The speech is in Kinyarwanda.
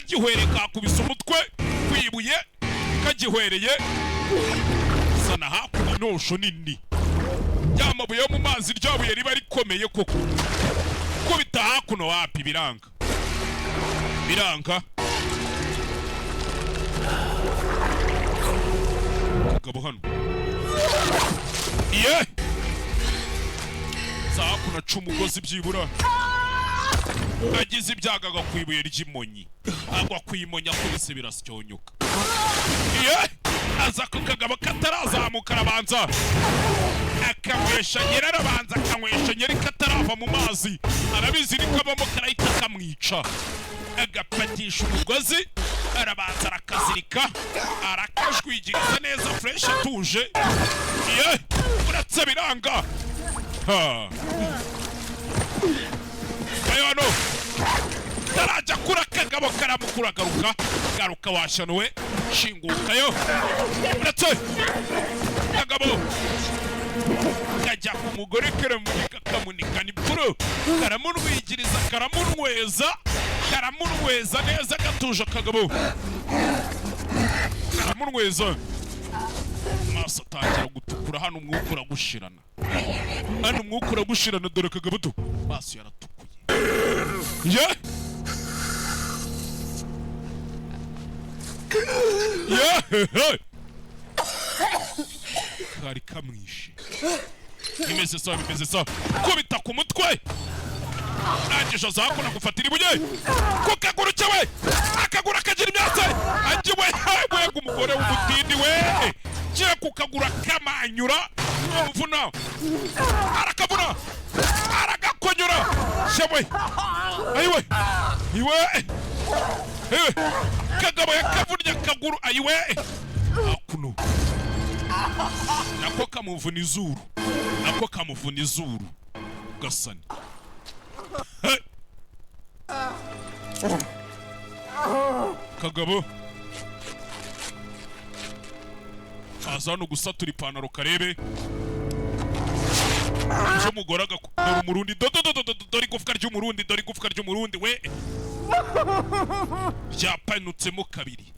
kagihwereye kakubise umutwe kwibuye kagihwereye sana hakuno nosho nini yamabuye yo mu mazi ryabuye riba rikomeye koko kubita hakuno wapi biranga kagabo hano iye hakuno aca umugozi byibura agize ibyago agwa ku ibuye ry'imonyi agwa ku imonyi akubise birasyonyuka iye aza ku kagabo katarazamuka arabanza akanywesha nyeri arabanza akanywesha nyeri katarava mu mazi arabizi ni kabamo karahita kamwica agapatisha umugozi arabanza arakazirika arakajwigiriza neza fresh atuje iye uratse biranga ayo hano tarajya kura kagabo karamukura garuka washanuwe shingukayo uratse kagabo kajya ku mugore karamunika kamunikana ipfuro karamunwigiriza karamunweza neza gatuje kagabo karamunweza maso atangira gutukura hano umwuka uragushirana dore kagabo tu maso yaratukuye kari kamwishe bimeze sa kubita ku mutwe nangije azakuna gufatira ibuye ku kaguru cyawe akagura kagira imyatsi agiwe wego umugore w'umutindi we kiye ku kagura kamanyura umuvuna arakavuna aragakonyura shewe ayiwe kagabo yakavunnye akaguru ayiwe akuno nako kamuvuna izuru gasani kagabo aza hano gusatura ipantaro karebe ejo umugore agakora umurundi dore igufwa ry'umurundi we ryapanutsemo kabiri